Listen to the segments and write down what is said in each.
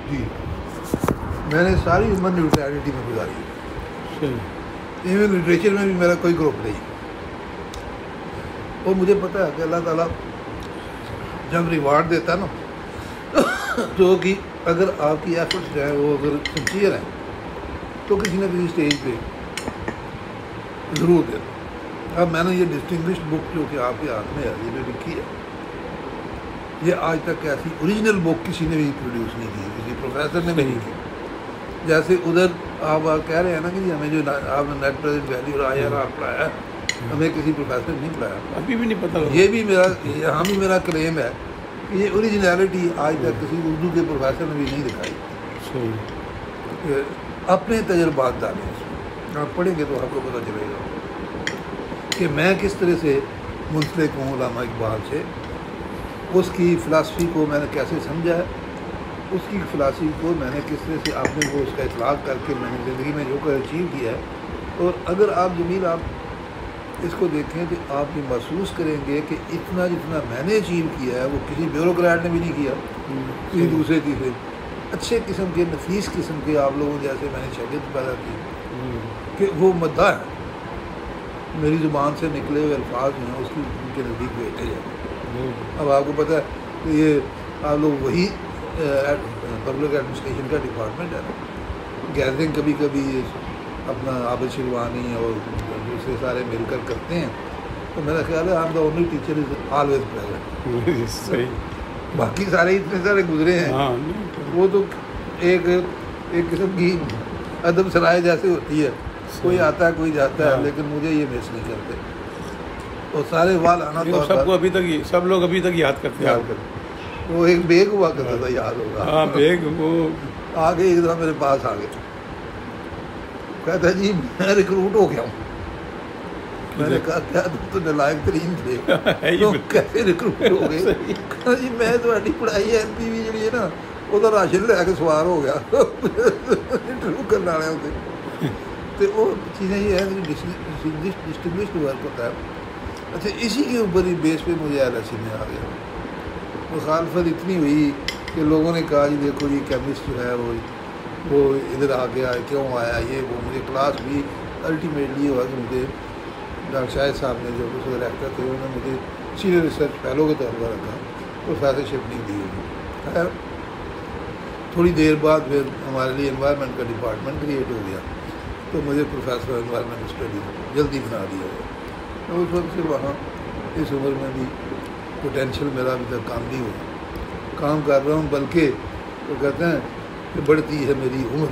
جی میں نے ساری عمر نیوٹرلٹی میں گزاری ہے. ایون لٹریچر میں بھی میرا کوئی گروپ نہیں. اور مجھے پتہ ہے کہ اللہ تعالیٰ جب ریوارڈ دیتا ہے نا تو کہ اگر آپ کی ایفرٹس جو ہیں وہ اگر سنسیئر ہیں تو کسی نہ کسی اسٹیج پہ ضرور دیتا. اب میں نے یہ ڈسٹنگوشڈ بک جو کہ آپ کے ہاتھ میں ہے یہ میں لکھی ہے, یہ آج تک ایسی اوریجنل بک کسی نے بھی پروڈیوس نہیں کی, کسی پروفیسر نے بھی نہیں کی. جیسے ادھر آپ کہہ رہے ہیں نا کہ جی ہمیں جو آپ نے نیٹ پریزنٹ ویلیو اور IRR پڑھایا ہے, ہمیں کسی پروفیسر نے نہیں پڑھایا, ابھی بھی نہیں پتہ. یہ بھی میرا یہاں بھی میرا کلیم ہے کہ یہ اوریجنیلٹی آج تک کسی اردو کے پروفیسر نے بھی نہیں دکھائی. اپنے تجربات ڈالیں اس میں, آپ پڑھیں گے تو آپ کو پتہ چلے گا کہ میں کس طرح سے منسلک ہوں علامہ اقبال سے. اس کی فلاسفی کو میں نے کیسے سمجھا ہے, اس کی فلاسفی کو میں نے کس طرح سے آپ نے وہ اس کا اطلاق کر کے میں نے زندگی میں جو کچھ اچیو کیا ہے. اور اگر آپ جمیل آپ اس کو دیکھیں تو آپ یہ محسوس کریں گے کہ اتنا جتنا میں نے اچیو کیا ہے وہ کسی بیوروکریٹ نے بھی نہیں کیا, کسی دوسرے تیسرے اچھے قسم کے نفیس قسم کے آپ لوگوں جیسے میں نے شاگرد پیدا کی کہ وہ مدعا ہے میری زبان سے نکلے ہوئے الفاظ جو ہیں اس کی ان کے نزدیک بیٹھے جائیں. اب آپ کو پتہ ہے کہ یہ آپ لوگ وہی پبلک ایڈمنسٹریشن کا ڈپارٹمنٹ ہے نا, گیدرنگ کبھی کبھی اپنا عابد شروانی اور دوسرے سارے مل کر کرتے ہیں, تو میرا خیال ہے آپ the only teacher is always present. باقی سارے اتنے سارے گزرے ہیں وہ تو ایک قسم کی ادب سرائے جیسے ہوتی ہے, کوئی آتا ہے کوئی جاتا ہے, لیکن مجھے یہ مس نہیں کرتے. اور سارے وال آنا تو سب کو ابھی تک سب لوگ ابھی تک یاد کرتے ہیں. وہ ایک بیگ ہوا کرتا تھا, یاد ہوگا, بیگ وہ آگے ایک دفعہ میرے پاس آ گئے, کہتا جی میں ریکروٹ ہو گیا ہوں. میں نے کہا کیا تم تو نالائق ترین تھے, کیسے ریکروٹ ہو گئے؟ کہا جی میں تھوڑی پڑھائی ہے LPV جڑی ہے نا وہ تو راشن لے کے سوار ہو گیا انٹرویو کرنے والے ہوتے. تو وہ چیزیں یہ ہیں ڈسٹنگوشڈ ورک ہوتا ہے. اچھا اسی کے اوپر ہی بیس پہ مجھے LSE میں آ گیا. مخالفت اتنی ہوئی کہ لوگوں نے کہا جی دیکھو جی کیمسٹ جو ہے وہ ادھر آ گیا, کیوں آیا یہ وہ. مجھے کلاس بھی الٹیمیٹلی ہوا کہ مجھے ڈاکٹر شاہد صاحب نے جو اس وقت ریکٹر تھے انہوں نے مجھے سینئر ریسرچ فیلو کے طور پر رکھا, پروفیسرشپ نہیں دی ہوئی. خیر تھوڑی دیر بعد پھر ہمارے لیے انوائرمنٹ کا ڈپارٹمنٹ کریٹ ہو گیا, تو مجھے پروفیسر انوائرمنٹ اسٹڈیز جلدی بنا دیا گیا. تو اس وقت سے وہاں اس عمر میں بھی پوٹینشیل میرا ابھی تک کام نہیں ہوا, کام کر رہا ہوں, بلکہ وہ کہتے ہیں کہ بڑھتی ہے میری عمر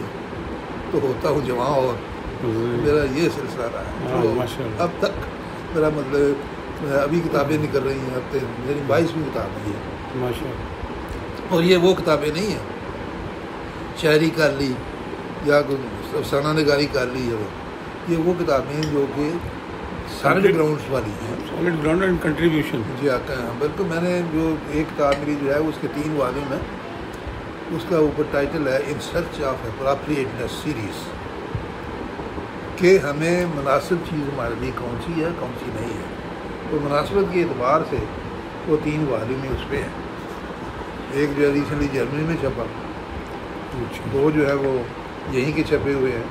تو ہوتا ہوں جوان, اور میرا یہ سلسلہ رہا ہے. اب تک میرا مطلب ابھی کتابیں نکل رہی ہیں, اب تک میری 22ویں کتاب ہے یہ, اور یہ وہ کتابیں نہیں ہیں شاعری کر لی یا افسانہ نگاری کر لی ہے, یہ وہ کتابیں جو کہ سالڈ گراؤنڈس والی ہیں, سالڈ گراؤنڈ اینڈ کنٹریبیوشن. جی آتا ہے. بلکہ میں نے جو ایک کتاب میری جو ہے اس کے 3 والیوم ہے, اس کا اوپر ٹائٹل ہے in search of appropriateness series, کہ ہمیں مناسب چیز ہمارے لیے کون سی ہے کون سی نہیں ہے. تو مناسبت کے اعتبار سے وہ 3 والیوم میں اس پہ ہیں. ایک جو ہے ریسنٹلی جرمنی میں چھپا, 2 جو ہے وہ یہیں کے چھپے ہوئے ہیں.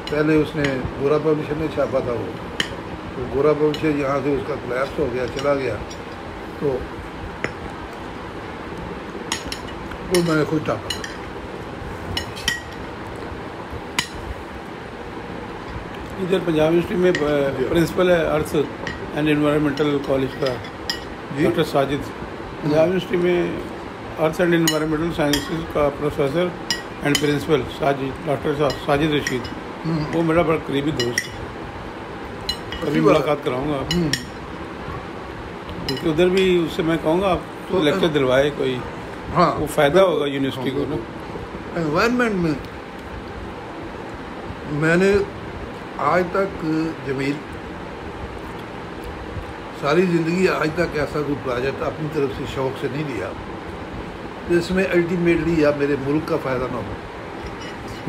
پہلے اس نے گورا پبلشر نے چھاپا تھا, وہ گورا پبلشر یہاں سے اس کا کلیپس ہو گیا, چلا گیا, تو وہ میں نے خود چھاپا تھا. ادھر پنجاب یونیورسٹی میں پرنسپل ہے ارتھ اینڈ انوائرمنٹل کالج کا ڈاکٹر ساجد. پنجاب یونیورسٹی میں ارتھ اینڈ انوائرمنٹل سائنسز کا professor and principal doctor Sajid Rashid, وہ میرا بڑا قریبی دوست ہے. کبھی ملاقات کراؤں گا آپ, کیونکہ ادھر بھی اس سے میں کہوں گا آپ لیکچر دلوائے کوئی, ہاں وہ فائدہ ہوگا یونیورسٹی کو نا. انوائرمنٹ میں میں نے آج تک جمیل ساری زندگی آج تک ایسا کوئی پروجیکٹ اپنی طرف سے شوق سے نہیں لیا جس میں الٹیمیٹلی یا میرے ملک کا فائدہ نہ ہو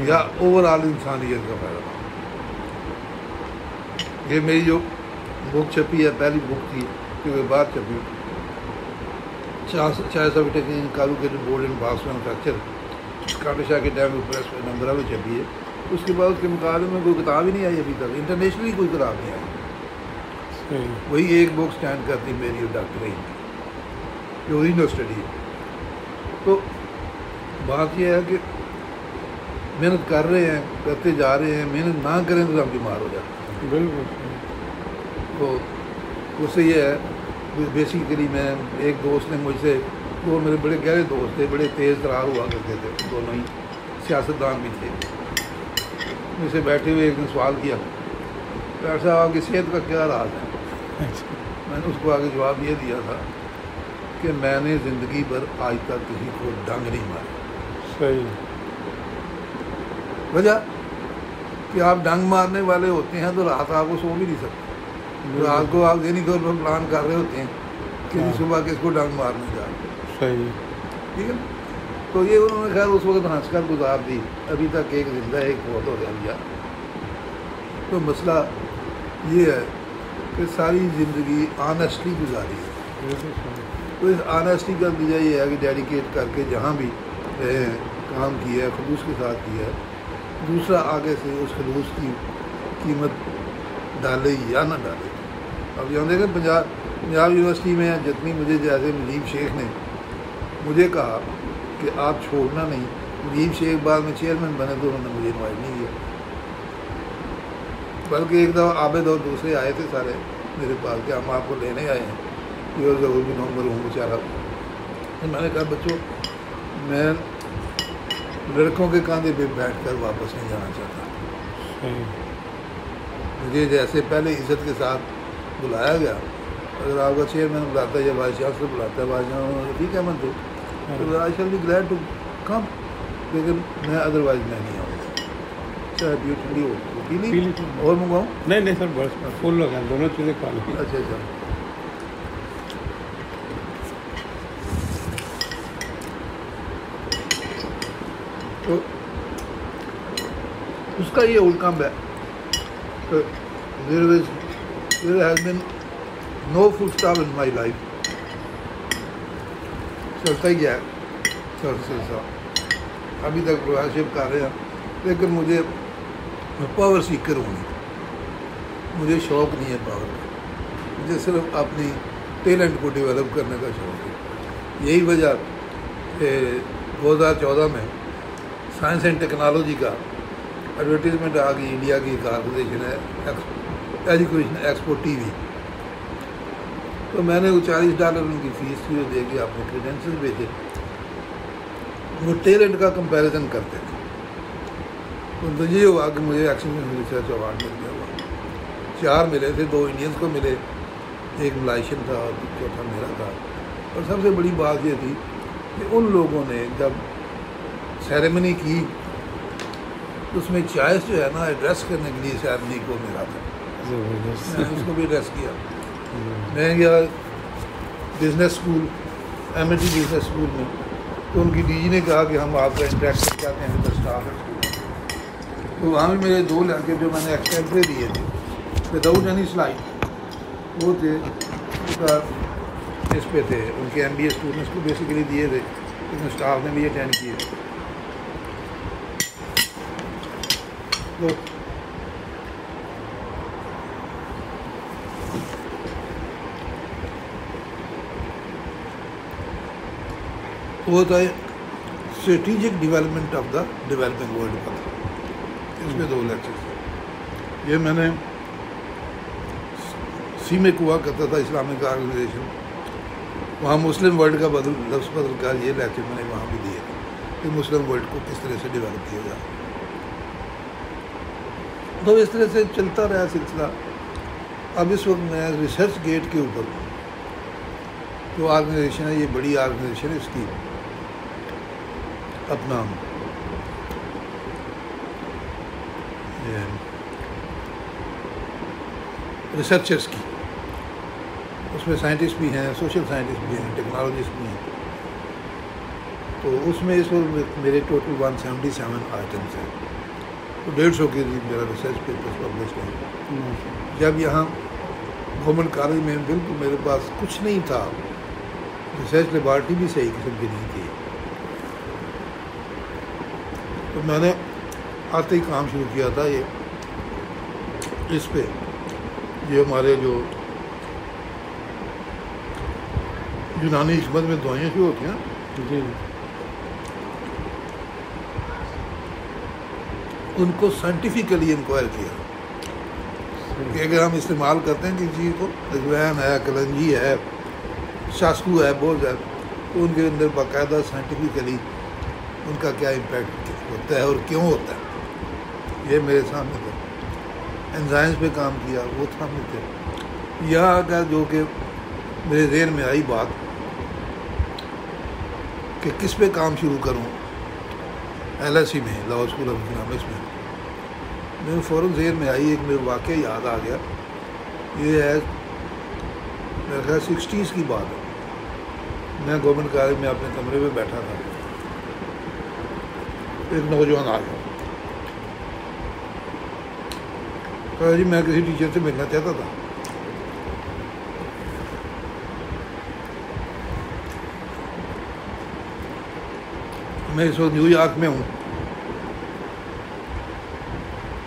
یا اوور آل انسانیت کا فائدہ نہ ہو. یہ میری جو بک چھپی ہے, پہلی بک تھی کہ بعد چھپی, چائے سب technical collocated board and box manufacture Scottish academic press میں نمبرہ میں چھپی ہے. اس کے بعد اس کے مقابلے میں کوئی کتاب ہی نہیں آئی ابھی تک, انٹرنیشنلی کوئی کتاب نہیں آئی. وہی ایک بک اسٹینڈ کرتی میری اور ڈاکٹر رحیم کی جو اوریجنل اسٹڈی ہے. تو بات یہ ہے کہ محنت کر رہے ہیں, کرتے جا رہے ہیں, محنت نہ کریں تو ہم بیمار ہو جاتے ہیں. بالکل. تو اس سے یہ ہے بیسیکلی میں ایک دوست نے مجھ سے, وہ میرے بڑے گہرے دوست تھے, بڑے تیز ترار ہوا کرتے تھے, دونوں ہی سیاستدان بھی تھے. مجھ سے بیٹھے ہوئے ایک دن سوال کیا, ڈاکٹر صاحب آپ کی صحت کا کیا راز ہے؟ میں نے اس کو آگے جواب یہ دیا تھا کہ میں نے زندگی بھر آج تک کسی کو ڈنگ نہیں مارا. صحیح. وجہ کہ آپ ڈنگ مارنے والے ہوتے ہیں تو رات آپ کو سو بھی نہیں سکتے. رات کو آپ ذہنی طور پر پلان کر رہے ہوتے ہیں کہ صبح کس کو ڈنگ مارنے جا رہے. صحیح. ٹھیک ہے. تو یہ انہوں نے خیر اس وقت ہنس کر گزار دی. ابھی تک ایک زندہ ایک بہت ہو گیا. تو مسئلہ یہ ہے کہ ساری زندگی آنیسٹلی گزاری ہے. تو اس آنیسٹی کا نتیجہ یہ ہے کہ ڈیڈیکیٹ کر کے جہاں بھی رہے ہیں کام کیا ہے, خلوص کے ساتھ کیا ہے. دوسرا آگے سے اس خلوص کی قیمت ڈالے یا نہ ڈالے. اب یہ دیکھیں پنجاب یونیورسٹی میں جتنی مجھے جیسے مجیب شیخ نے مجھے کہا کہ آپ چھوڑنا نہیں, مجیب شیخ بعد میں چیئرمین بنے تو انہوں نے مجھے انوائٹ نہیں کیا, بلکہ ایک دفعہ عابد اور دوسرے آئے تھے سارے میرے پاس کہ ہم آپ کو لینے آئے ہیں, یہ ضرور بھی نومبر ہوں بیچارہ. میں نے کہا بچوں میں لڑکوں کے کاندھے پہ بیٹھ کر واپس نہیں جانا چاہتا. مجھے جیسے پہلے عزت کے ساتھ بلایا گیا, اگر آپ کا چیئرمین بلاتا ہے یا وائس چانسلر بلاتا ہے, وائس چانسلر ٹھیک ہے من تو I shall be glad to come, لیکن میں ادروائز میں نہیں آؤں گا. چاہے ٹھنڈی ہو پیلی اور منگواؤں؟ نہیں سر بس فل ہو گیا, دونوں چیزیں کھا لیں. اچھا. تو اس کا یہ آؤٹ ہے کہ there has been no full stop in my life. چلتا ہی گیا ہے سلسلہ. ابھی تک پروفیسرشپ کر رہے ہیں, لیکن میں پاور سیکر ہوں نہیں. مجھے شوق نہیں ہے پاور کا, مجھے صرف اپنی ٹیلنٹ کو ڈیولپ کرنے کا شوق ہے. یہی وجہ کہ 2014 میں سائنس اینڈ ٹیکنالوجی کا ایڈورٹیزمنٹ آ گئی. انڈیا کی ایک آرگنائزیشن ہے ایجوکیشن ایکسپو ٹی وی. تو میں نے وہ $40 ان کی فیس تھی, وہ دے کے اپنے کریڈینشل بھیجے. وہ ٹیلنٹ کا کمپیریزن کرتے تھے. تو یہ ہوا کہ مجھے ایکسیلنس ریسرچ ایوارڈ مل گیا. 4 ملے تھے, 2 انڈینس کو ملے, ایک ملائیشین تھا اور چوتھا میرا تھا. اور سب سے بڑی بات یہ تھی کہ ان لوگوں نے جب سیریمنی کی اس میں چوائس جو ہے نا ایڈریس کرنے کے لیے سیریمنی کو میرا تھا. میں نے اس کو بھی ایڈریس کیا. میں گیا business school, MIT business school میں, تو ان کی ڈی جی نے کہا کہ ہم آپ کا انٹریکشن چاہتے ہیں ود اسٹاف ہے اسکول. تو وہاں بھی میرے 2 لڑکے جو میں نے ایکسٹمپرے دیے تھے وداؤٹ اینی سلائڈ, وہ تھے اس پہ تھے, ان کے MBA اسٹوڈنٹس کو بیسیکلی دیے تھے, لیکن اسٹاف نے بھی اٹینڈ کیے. تو وہ ہوتا ہے strategic development of the developing world کا. اس میں 2 لیکچرز ہیں. یہ میں نے سیمیک ہوا کرتا تھا اسلامک آرگنائزیشن, وہاں مسلم ورلڈ کا لفظ بدل کر یہ لیکچر میں نے وہاں بھی دیے کہ مسلم ورلڈ کو کس طرح سے ڈیولپ کیا جائے. تو اس طرح سے چلتا رہا سلسلہ. اب اس وقت میں ریسرچ گیٹ کے اوپر جو آرگنائزیشن ہے, یہ بڑی آرگنائزیشن ہے, اس کی اپنا ریسرچرس کی, اس میں سائنٹسٹ بھی ہیں, سوشل سائنٹسٹ بھی ہیں, ٹیکنالوجسٹ بھی ہیں. تو اس میں اس وقت میرے ٹوٹل 177 آئٹمس ہیں. تو 150 کے لیے میرا ریسرچ پیپرس پبلش ہیں. جب یہاں گورنمنٹ کالج میں بالکل میرے پاس کچھ نہیں تھا, ریسرچ لیبارٹری بھی صحیح قسم کی نہیں تھی, تو میں نے آتے ہی کام شروع کیا تھا یہ اس پہ، یہ ہمارے جو یونانی حکمت میں دعائیں شروع ہوتی ہیں جی ان کو سائنٹیفکلی انکوائر کیا کہ اگر ہم استعمال کرتے ہیں کسی چیز کو، اجوین ہے، کلنجی ہے، شاسکو ہے، بوز ہے، تو ان کے اندر باقاعدہ سائنٹیفکلی ان کا کیا امپیکٹ ہوتا ہے اور کیوں ہوتا ہے، یہ میرے سامنے تھا۔ انزائمز پہ کام کیا، وہ سامنے تھے۔ یہاں کا جو کہ میرے ذہن میں آئی بات کہ کس پہ کام شروع کروں، LSE میں، لاء اسکول آف اکنامکس میں، میرے فوراً ذہن میں آئی، ایک میرے واقعہ یاد آ گیا۔ یہ ہے میرے خیال 60s کی بات ہے، میں گورنمنٹ کالج میں اپنے کمرے میں بیٹھا تھا، ایک نوجوان آ گیا، کہا جی میں کسی ٹیچر سے ملنا چاہتا تھا۔ میں اس وقت نیو یارک میں ہوں،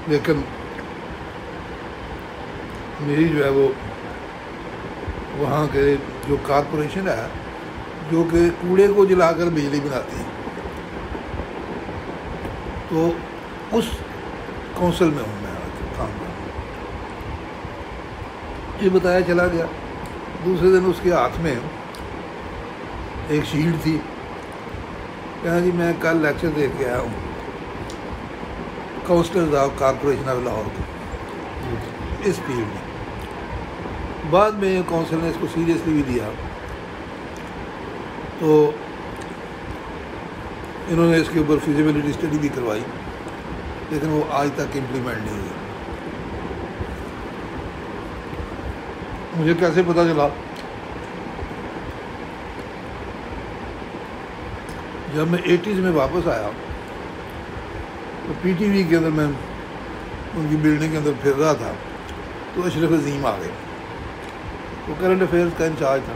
لیکن میری جو ہے وہ وہاں کے جو کارپوریشن ہے جو کہ کوڑے کو جلا کر بجلی بناتی ہے، تو اس کونسل میں ہوں میں کام کر، یہ بتایا چلا گیا۔ دوسرے دن اس کے ہاتھ میں ایک شیلڈ تھی، کہا جی میں کل لیکچر دے کے آیا ہوں councillors of corporation of Lahore کو اس فیلڈ میں۔ بعد میں کونسل نے اس کو سیریسلی بھی لیا، تو انہوں نے اس کے اوپر فیزیبلٹی اسٹڈی بھی کروائی، لیکن وہ آج تک امپلیمنٹ نہیں ہوئی۔ مجھے کیسے پتہ چلا؟ جب میں 80s میں واپس آیا تو PTV کے اندر میں ان کی بلڈنگ کے اندر پھر رہا تھا، تو اشرف عظیم آ گئے، وہ کرنٹ افیئرس کا انچارج تھا،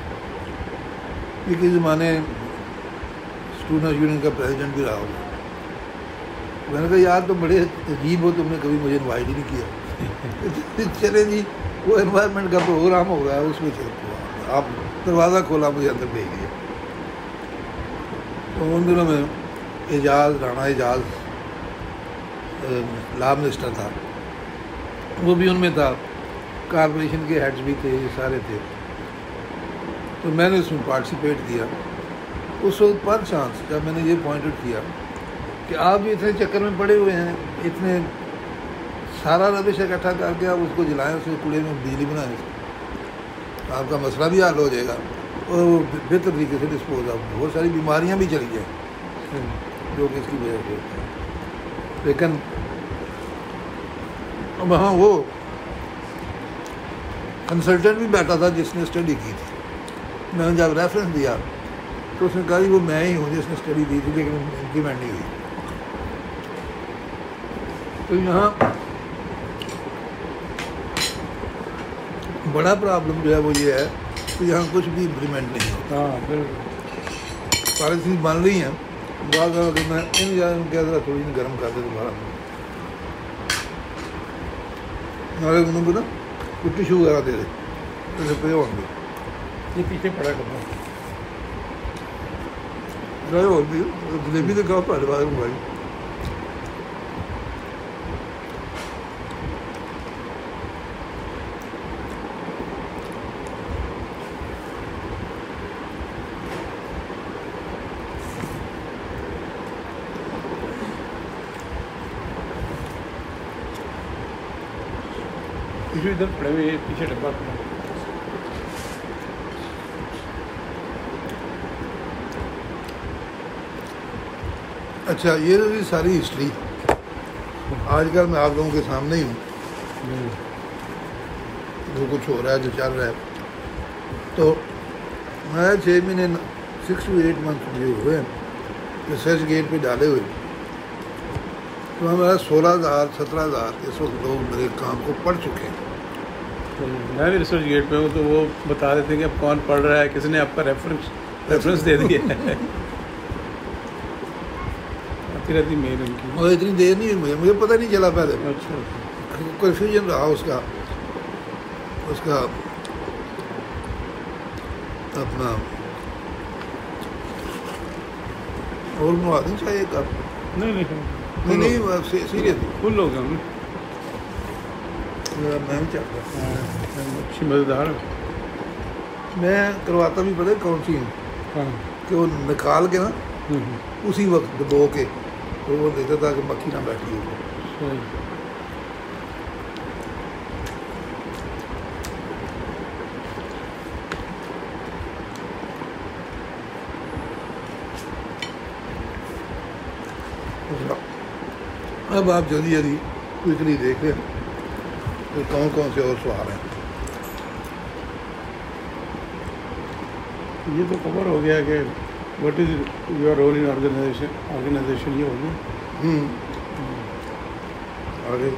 یہ کسی زمانے اسٹوڈنٹ یونین کا پریزیڈنٹ بھی رہا ہوگا۔ میں نے کہا یار تم بڑے عجیب ہو، تم نے کبھی مجھے انوائٹ ہی نہیں کیا۔ چلے جی وہ انوائرمنٹ کا پروگرام ہو رہا ہے، اس میں آپ دروازہ کھولا، مجھے اندر بھیج دیا۔ تو ان دنوں میں اعجاز رانا اعجاز لا منسٹر تھا، وہ بھی ان میں تھا، کارپوریشن کے ہیڈز بھی تھے، یہ سارے تھے، تو میں نے اس میں پارٹیسپیٹ کیا۔ اس وقت پر چانس جب میں نے یہ پوائنٹ آؤٹ کیا کہ آپ بھی اتنے چکر میں پڑے ہوئے ہیں، اتنے سارا ربش اکٹھا کر کے آپ اس کو جلائیں، اس کے کوڑے میں بجلی بنائیں، آپ کا مسئلہ بھی حل ہو جائے گا اور وہ بہتر طریقے سے ڈسپوز آف، بہت ساری بیماریاں بھی چلی جائیں جو کہ اس کی وجہ سے ہوتی ہیں۔ لیکن وہاں وہ کنسلٹنٹ بھی بیٹھا تھا جس نے اسٹڈی کی تھی، میں نے جب ریفرنس دیا تو اس نے کہا وہ میں ہی ہوں جس نے اسٹڈی دی تھی، لیکن امپلیمنٹ نہیں ہوئی۔ تو یہاں بڑا پرابلم جو ہے وہ یہ ہے کہ یہاں کچھ بھی امپلیمنٹ نہیں ہوتا۔ ہاں بالکل، پالیسیز بن رہی ہیں، بعض اگر میں ان جگہ کیا ذرا تھوڑی سی گرم کر دے دوبارہ، ہمارے انہوں کو نا کچھ ٹیشو وغیرہ دے دے جیسے پہ ہوں گے، یہ پیچھے پڑا کرنا۔ اور بھی جلیبی تو کہو پہلے بار بھائی، ادھر پڑے ہوئے پیچھے ڈبہ پڑا۔ اچھا یہ تو ساری ہسٹری آج کل میں آپ لوگوں کے سامنے ہی ہوں، جو کچھ ہو رہا ہے، جو چل رہا ہے۔ تو میں 6 مہینے 6 to 8 منتھ جو ہوئے ریسرچ گیٹ پہ ڈالے ہوئے، تو ہمارا 16,000 17,000 اس وقت لوگ میرے کام کو پڑھ چکے ہیں۔ میں بھی ریسرچ گیٹ پہ ہوں، تو وہ بتا دیتے ہیں کہ اب کون پڑھ رہا ہے، کس نے آپ کا ریفرنس دے دیا ہے۔ آتی رہتی میل ان کی. اور اتنی دیر نہیں ہوئی مجھے پتہ نہیں چلا پہلے. اچھا کنفیوژن رہا اس کا اپنا. اور بنوا دیں چاہیے ایک آپ. نہیں سیریس فل ہو گیا ہم میں بھی چاہتا اچھی مزیدار. میں کرواتا بھی پتہ کون سی ہوں ہاں کہ وہ نکال کے نا اسی وقت دبو کے تو وہ دیکھتا تھا کہ مکھی نہ بیٹھی ہو. اب آپ جلدی کوئکلی دیکھ لیں کہ کون سے اور سوال ہیں. یہ تو خبر ہو گیا کہ what is your role in organisation یہ ہو گیا. آگے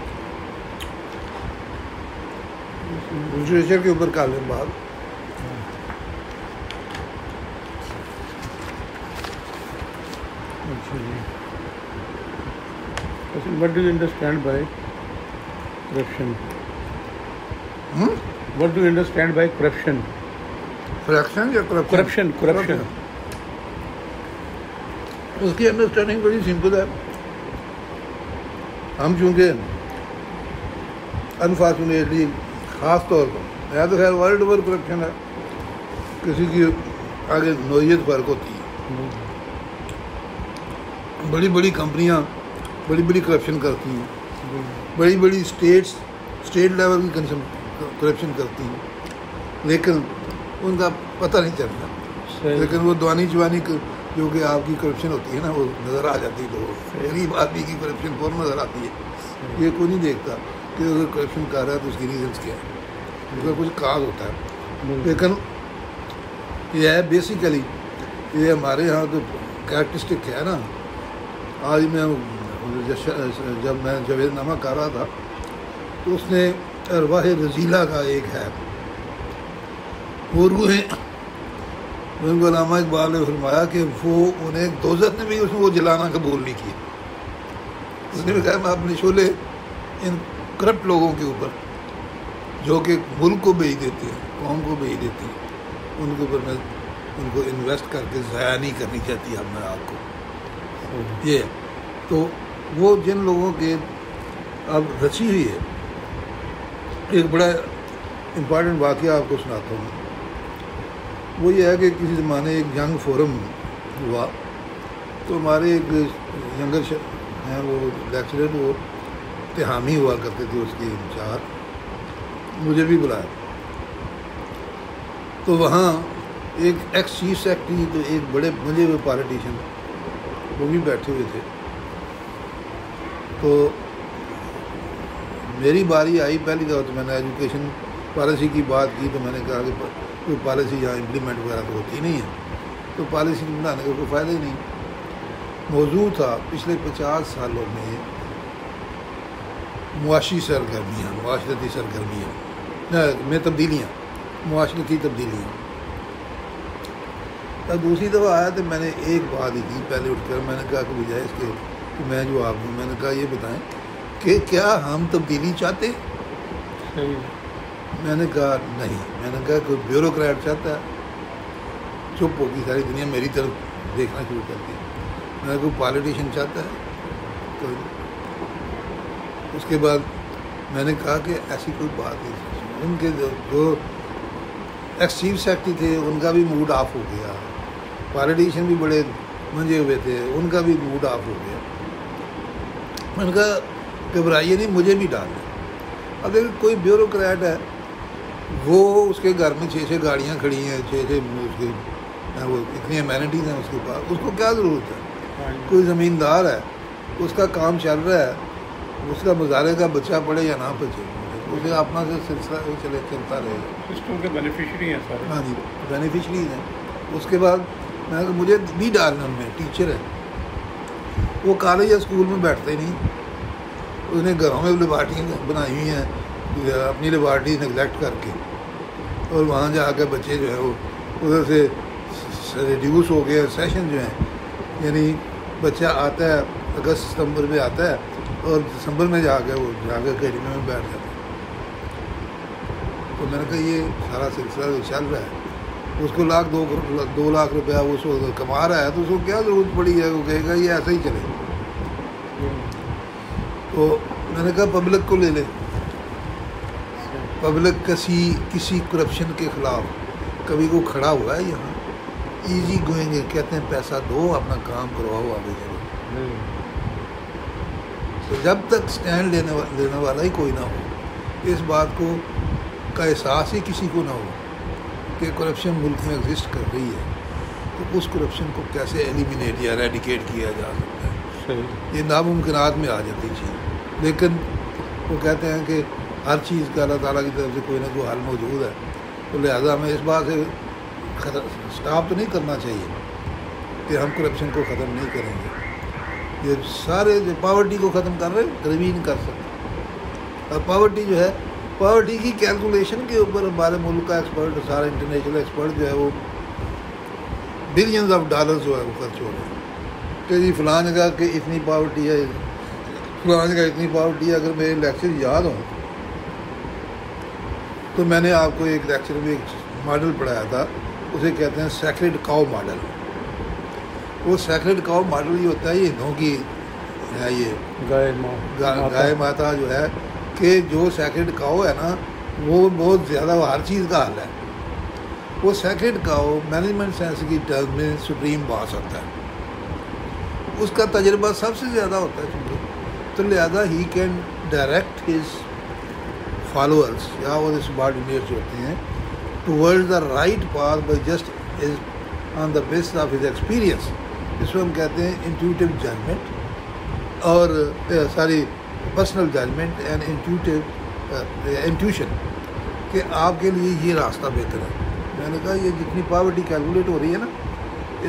لٹریچر کے اوپر کر لیں بات. اچھا جی. What do you understand by corruption? What do you understand by corruption? Friction یا کرپشن؟ Corruption. اس کی انڈرسٹینڈنگ بڑی سمپل ہے. ہم چونکہ انفارچونیٹلی خاص طور پر یا تو خیر ورلڈ اوور کرپشن ہے, کسی کی آگے نوعیت فرق ہوتی ہے. بڑی بڑی کمپنیاں بڑی بڑی کرپشن کرتی ہیں, بڑی اسٹیٹ لیول کی کرپشن کرتی ہیں, لیکن ان کا پتہ نہیں چلتا. لیکن وہ دوانی جو کہ آپ کی کرپشن ہوتی ہے نا وہ نظر آ جاتی ہے. لوگوں غریب آدمی کی کرپشن فوراً نظر آتی ہے. یہ کوئی نہیں دیکھتا کہ اگر کرپشن کر رہا ہے تو اس کی ریزنس کیا ہے, اس کا کچھ کاز ہوتا ہے. لیکن یہ ہے بیسیکلی یہ ہمارے یہاں تو کیریکٹرسٹک ہے نا. آج میں جب میں جاوید نامہ کر رہا تھا تو اس نے ارواح رضیلہ کا ایک ہے وہ روحیں, ان کو علامہ اقبال نے فرمایا کہ وہ انہیں دوزخ نے بھی اس میں وہ جلانا قبول نہیں کیا. اس نے بھی کہا میں اپنے شعلے ان کرپٹ لوگوں کے اوپر جو کہ ملک کو بیچ دیتے ہیں, قوم کو بیچ دیتے ہیں, ان کے اوپر میں ان کو انویسٹ کر کے ضائع نہیں کرنی چاہتی اب میں آپ کو. یہ تو وہ جن لوگوں کے اب رچی ہوئی ہے. ایک بڑا امپارٹنٹ واقعہ آپ کو سناتا ہوں. وہ یہ ہے کہ کسی زمانے ایک ینگ فورم ہوا تو ہمارے ایک ینگر ہیں وہ لیکچرر, وہ تہامی ہوا کرتے تھے اس کے انچارج, مجھے بھی بلایا. تو وہاں ایک ایکس چیف سیکرٹری تو ایک بڑے مجھے ہوئے پالیٹیشین وہ بھی بیٹھے ہوئے تھے. تو میری باری آئی پہلی دفعہ تو میں نے ایجوکیشن پالیسی کی بات کی. تو میں نے کہا کہ کوئی پالیسی یہاں امپلیمنٹ وغیرہ تو ہوتی نہیں ہے, تو پالیسی بنانے کا کوئی فائدہ ہی نہیں. موضوع تھا پچھلے 50 سالوں میں معاشی سرگرمیاں, معاشرتی سرگرمیاں میں تبدیلیاں, معاشرتی تبدیلیاں. تب دوسری دفعہ آیا تو میں نے ایک بات ہی کی پہلے اٹھ کر. میں نے کہا کہ بجائے اس کے کہ میں جو آپ ہوں, میں نے کہا یہ بتائیں کہ کیا ہم تبدیلی چاہتے ہیں؟ میں نے کہا نہیں. میں نے کہا کوئی بیوروکریٹ چاہتا ہے؟ چپ ہوگی ساری دنیا میری طرف دیکھنا شروع کرتی ہے. میں نے کوئی پالیٹیشین چاہتا ہے؟ کوئی. اس کے بعد میں نے کہا کہ ایسی کوئی بات نہیں. ان کے جو ایکس چیف سیکرٹری تھے ان کا بھی موڈ آف ہو گیا, پالیٹیشین بھی بڑے منجے ہوئے تھے, ان کا بھی موڈ آف ہو گیا. میں نے کہا گھبرائیے نہیں, مجھے بھی ڈال دیں. اب اگر کوئی بیوروکریٹ ہے وہ اس کے گھر میں 6 گاڑیاں کھڑی ہیں, 6 اس کے وہ اتنی امینٹیز ہیں اس کے پاس, اس کو کیا ضرورت ہے؟ کوئی زمیندار ہے اس کا کام چل رہا ہے, اس کا مظاہرے کا بچہ پڑے یا نہ بچے, اسے اپنا سے سلسلہ چلتا رہے گا. سسٹم کے بینیفیشری ہیں سارے. ہاں جی بینیفیشریز ہیں. اس کے بعد میں نے کہا مجھے بھی ڈالنا, ان میں ٹیچر ہے وہ کالج یا اسکول میں بیٹھتے نہیں. اس نے گھروں میں لیبارٹریاں بنائی ہوئی ہیں, اپنی لیبارٹری نگلیکٹ کر کے, اور وہاں جا کے بچے جو ہے وہ ادھر سے ریڈیوس ہو گئے سیشن جو ہیں. یعنی بچہ آتا ہے اگست ستمبر میں آتا ہے اور دسمبر میں جا کے وہ جا کے اکیڈمی میں بیٹھ جاتا ہے. تو میں نے کہا یہ سارا سلسلہ جو چل رہا ہے اس کو دو لاکھ روپیہ اس کو کما رہا ہے تو اس کو کیا ضرورت پڑی ہے, وہ کہے گا یہ ایسا ہی چلے. تو میں نے کہا پبلک کو لے لے, پبلک کسی کرپشن کے خلاف کبھی کو کھڑا ہوا ہے یہاں؟ ایزی گوئیں گے, کہتے ہیں پیسہ دو اپنا کام کرواؤ آگے چلو. تو جب تک سٹینڈ لینے والا ہی کوئی نہ ہو, اس بات کو کا احساس ہی کسی کو نہ ہو کہ کرپشن ملک میں ایگزسٹ کر رہی ہے, تو اس کرپشن کو کیسے ایلیمینیٹ یا ریڈیکیٹ کیا جا سکتا ہے؟ یہ ناممکنات میں آ جاتی چیز. لیکن وہ کہتے ہیں کہ ہر چیز کا اللہ تعالیٰ کی طرف سے کوئی نہ کوئی حل موجود ہے, تو لہٰذا ہمیں اس بات سے اسٹاپ تو نہیں کرنا چاہیے کہ ہم کرپشن کو ختم نہیں کریں گے. یہ سارے جو پاورٹی کو ختم کر رہے ہیں غریبی نہیں کر سکتے. اور پاورٹی جو ہے, پاورٹی کی کیلکولیشن کے اوپر ہمارے ملک کا ایکسپرٹ, سارا انٹرنیشنل ایکسپرٹ جو ہے وہ بلینز آف ڈالر جو ہے وہ خرچ ہو رہے ہیں کہ جی فلاں جگہ کہ اتنی پاورٹی ہے, فلاں جگہ اتنی پاورٹی ہے. اگر میرے لیکچر یاد ہوں تو میں نے آپ کو ایک لیکچر میں ایک ماڈل پڑھایا تھا, اسے کہتے ہیں سیکریڈ کاؤ ماڈل. وہ سیکریڈ کاؤ ماڈل یہ ہوتا ہے, یہ ہندوؤں کی ہے, یہ گائے ماتا جو ہے کہ جو سیکریڈ کاؤ ہے نا وہ بہت زیادہ وہ ہر چیز کا حل ہے. وہ سیکریڈ کاؤ مینجمنٹ سینس کی ٹرم میں سپریم باس ہوتا ہے, اس کا تجربہ سب سے زیادہ ہوتا ہے چونکہ, تو لہذا ہی کین ڈائریکٹ ہز فالوورس یا وہ سبارڈینیٹس ہوتے ہیں toward the right path by just on the basis of his experience. اس کو ہم کہتے ہیں انٹیوٹیو ججمنٹ اور ساری پرسنل ججمنٹ اینڈ انٹیوشن کہ آپ کے لیے یہ راستہ بہتر ہے. میں نے کہا یہ جتنی پاورٹی کیلکولیٹ ہو رہی ہے نا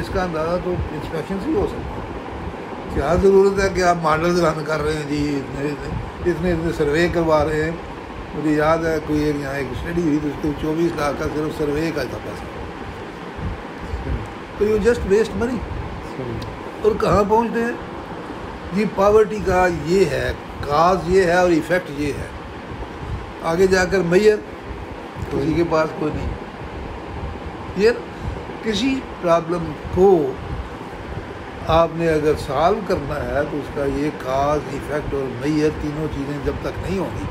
اس کا اندازہ تو انسپیکشن سے ہی ہو سکتا ہے. کیا ضرورت ہے کہ آپ ماڈل رن کر رہے ہیں جی, اتنے سروے کروا رہے ہیں. مجھے یاد ہے کوئی ایک یہاں ایک اسٹڈی ہوئی تو اس کو 24 لاکھ کا صرف سروے کا تھا پیسہ. تو یو جسٹ ویسٹ منی. اور کہاں پہنچتے ہیں جی؟ پاورٹی کا یہ ہے کاز یہ ہے اور ایفیکٹ یہ ہے. آگے جا کر میئر کسی کے پاس کوئی نہیں. یہ کسی پرابلم کو آپ نے اگر سالو کرنا ہے تو اس کا یہ کاز ایفیکٹ اور میئر تینوں چیزیں جب تک نہیں ہوں گی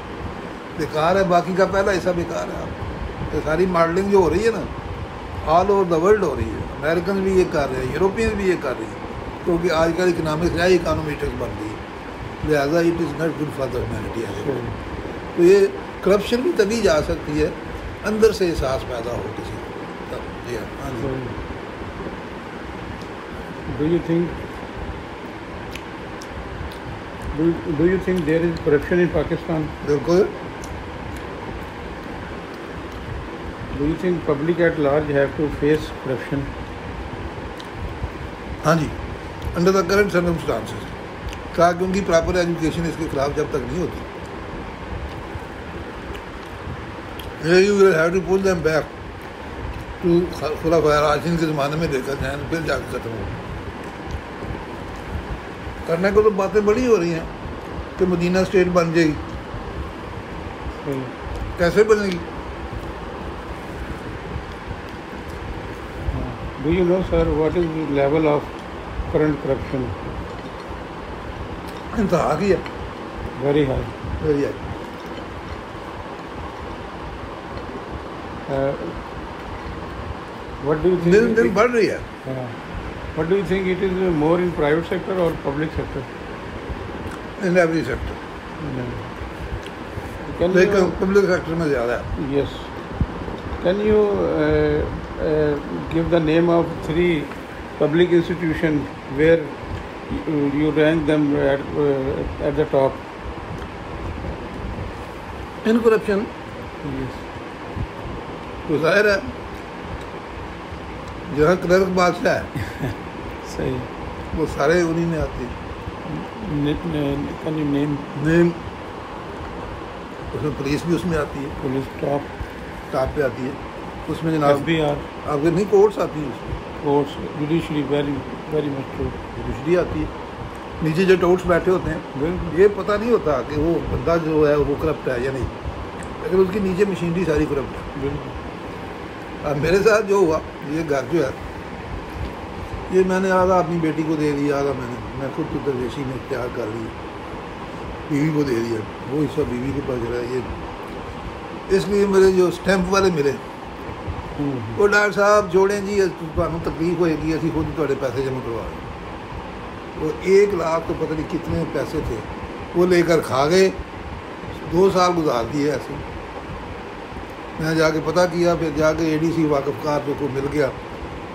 بیکار ہے. باقی کا پہلا حصہ بیکار ہے. آپ ساری ماڈلنگ جو ہو رہی ہے نا آل اوور دا ورلڈ ہو رہی ہے. امریکنز بھی یہ کر رہے ہیں, یوروپینز بھی یہ کر رہے ہیں, کیونکہ آج کل اکنامکس ہے اکانومیٹرس بن گئی, لہٰذا it is not good for the humanity. تو یہ کرپشن بھی تبھی جا سکتی ہے اندر سے احساس پیدا ہو کسی کو. جی ہاں جی. Do you think there is corruption in Pakistan? بالکل. Do you think public at large have to face corruption? ہاں جی, انڈر دا کرنٹ سرکمسٹانسز. کہا کہ ان کی پراپر ایجوکیشن اس کے خلاف جب تک نہیں ہوتی, you will have to pull them back to خلفائے راشدین کے زمانے میں دیکھا جائیں پھر جا کے ختم ہو. کرنے کو تو باتیں بڑی ہو رہی ہیں کہ مدینہ اسٹیٹ بن جائے گی. کیسے بنے گی؟ Do you know, sir, what is the level of current corruption? انتہا کی ہے. Very high. Very high. What do you think? دن بڑھ رہی ہے. What do you think it is more in private sector or public sector? In every sector. لیکن public sector میں زیادہ ہے. Yes. Can you give the name of 3 public institutions where you rank them at the top? In corruption? Yes. تو ظاہر ہے جہاں clerk بادشاہ ہے صحیح وہ سارے انہیں میں آتی. Can you name? نیم اس میں پولیس بھی اس میں آتی ہے. پولیس ٹاپ پہ آتی ہے. اس میں جناب FBI آپ کے نہیں کورٹس آتی ہیں, اس میں courts, judiciary, very much true. Judiciary آتی ہے. نیچے جو ٹوٹس بیٹھے ہوتے ہیں یہ پتہ نہیں ہوتا کہ وہ بندہ جو ہے وہ کرپٹ ہے یا نہیں، لیکن اس کی نیچے مشینری ساری کرپٹ ہے. اب میرے ساتھ جو ہوا، یہ گھر جو ہے یہ میں نے آدھا اپنی بیٹی کو دے دیا، آدھا میں خود تو درویشی میں اختیار کر لی، بیوی کو دے دیا، وہ حصہ بیوی کے پاس رہا. یہ اس لیے میرے جو اسٹیمپ والے ملے وہ ڈاکٹر صاحب جوڑیں جی تمہیں تکلیف ہوئے گی اسی خود تھوڑے پیسے جمع کروا رہے ہیں. وہ 1 لاکھ تو پتہ نہیں کتنے پیسے تھے وہ لے کر کھا گئے. 2 سال گزار دیے ایسے. میں جا کے پتہ کیا، پھر جا کے ADC واقف کار جو کو مل گیا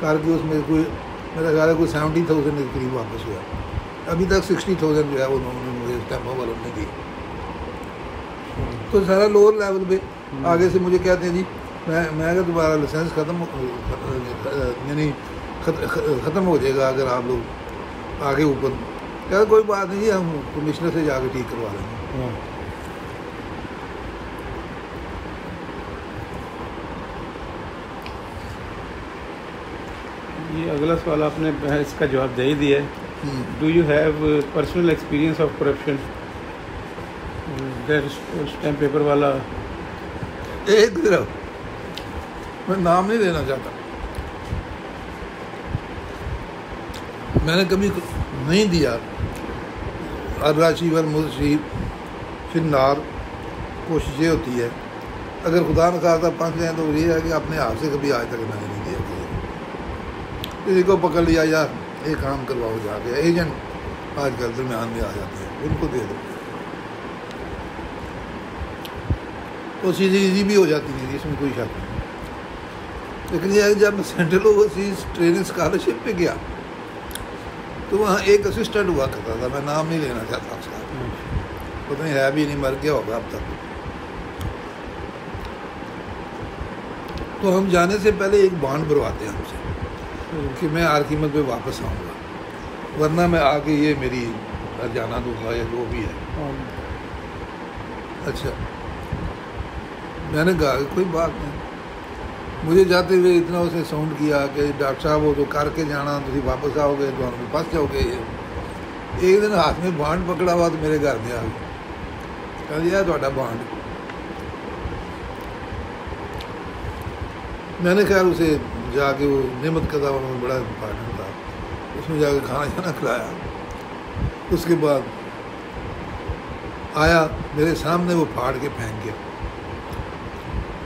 کر کے اس میں کوئی میرا خیال ہے کوئی 70,000 کے قریب واپس ہوا. ابھی تک 60,000 جو ہے وہ انہوں نے مجھے اسٹیمپوں والوں نے دی. تو سارا لوور لیول پہ آگے سے مجھے کہتے ہیں جی میں اگر تمہارا لائسنس یعنی ختم ہو جائے گا اگر آپ لوگ آگے اوپر، کہتے کوئی بات نہیں ہے، ہم کمشنر سے جا کے ٹھیک کروا لیں گے. یہ اگلا سوال آپ نے اس کا جواب دے ہی دیا ہے. Do you have personal experience of corruption? Stamp paper والا ایک طرف میں نام نہیں لینا چاہتا، میں نے کبھی نہیں دیا. الراشیور ملشی فنار کوشش یہ ہوتی ہے اگر خدا نخواستہ پھنس جائیں تو یہ ہے کہ اپنے ہاتھ سے کبھی آج تک میں نے نہیں دیا. کسی کو پکڑ لیا یا ایک کام کرواؤ جا کے، ایجنٹ آج کل درمیان میں آ جاتے ہیں، ان کو دے دو تو چیزیں ایزی بھی ہو جاتی ہیں، اس میں کوئی شک نہیں. لیکن یہ جب میں سینٹرل اوورسیز ٹریننگ اسکالرشپ پہ گیا تو وہاں ایک اسسٹنٹ ہوا کرتا تھا، میں نام نہیں لینا چاہتا اس کا، پتہ نہیں ہے بھی نہیں، مر گیا ہوگا اب تک. تو ہم جانے سے پہلے ایک بانڈ بھرواتے ہیں ہم سے کہ میں ہر قیمت پہ واپس آؤں گا، ورنہ میں آ کے یہ میری جانا دوں گا یا جو بھی ہے. اچھا میں نے کہا کوئی بات نہیں. مجھے جاتے ہوئے اتنا اسے ساؤنڈ کیا کہ ڈاکٹر صاحب وہ تو کر کے جانا، تھی واپس آؤ گے تو ہم پھنس جاؤ گے. ایک دن ہاتھ میں بانڈ پکڑا ہوا تو میرے گھر میں آ گیا، کہا دیا تھوڑا بانڈ. میں نے خیر اسے جا کے وہ نعمت قضا انہوں نے بڑا امپارٹنٹ تھا، اس میں جا کے کھانا شانا کھلایا. اس کے بعد آیا میرے سامنے وہ پھاڑ کے پھینک گیا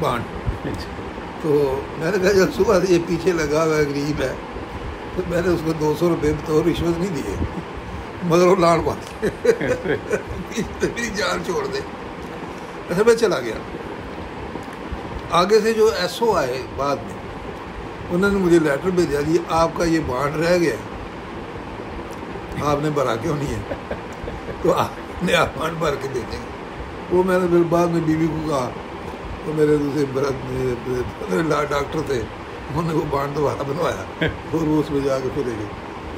بانڈ. تو میں نے کہا جب صبح سے یہ پیچھے لگا ہوا ہے غریب ہے، تو میں نے اس کو 200 روپے بطور رشوت نہیں دیے، مگر وہ لاڑ بات میری جان چھوڑ دے. اچھا میں چلا گیا. آگے سے جو SO آئے بعد میں انہوں نے مجھے لیٹر بھیجا جی آپ کا یہ بانڈ رہ گیا، آپ نے بھرا کیوں نہیں ہے، تو آپ نے آپ بانڈ بھر کے بھیجیں گے. وہ میں نے پھر بعد میں بیوی کو کہا، تو میرے دوسرے ڈاکٹر تھے، انہوں نے وہ بانڈ دوبارہ بنوایا اور وہ اس میں جا کے پھر گئے.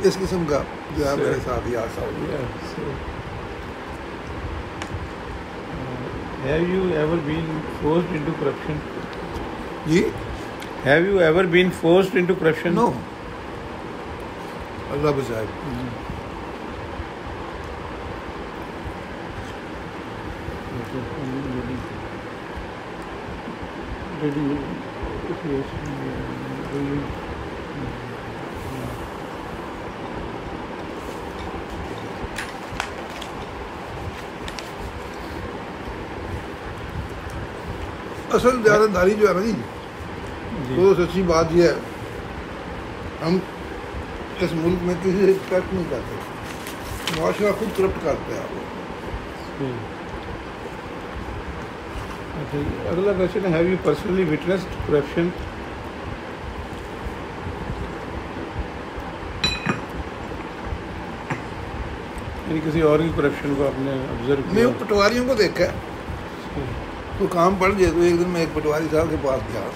اس قسم کا جو ہے میرے ساتھ ہی حادثہ ہو گیا. Have you ever been forced into corruption? G Have you ever been forced into corruption? نو، اللہ بچائے. اصل دیانتداری جو ہے نا جی، تو سچی بات یہ ہے ہم اس ملک میں کسی سے ایکسپیکٹ نہیں کرتے، معاشرہ خود کرپٹ کرتا ہے. اگلا کوشچن ہے، have you personally witnessed corruption? یعنی کسی اور کی کرپشن کو آپ نے آبزرو کیا؟ میں پٹواریوں کو دیکھا ہے، تو کام پڑ جائے. تو ایک دن میں ایک پٹواری صاحب کے پاس گیا،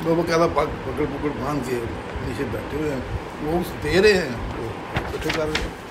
تو وہ کہتا پکڑ باندھ کے نیچے بیٹھے ہوئے ہیں، وہ دے رہے ہیں، بیٹھے کر رہے ہیں.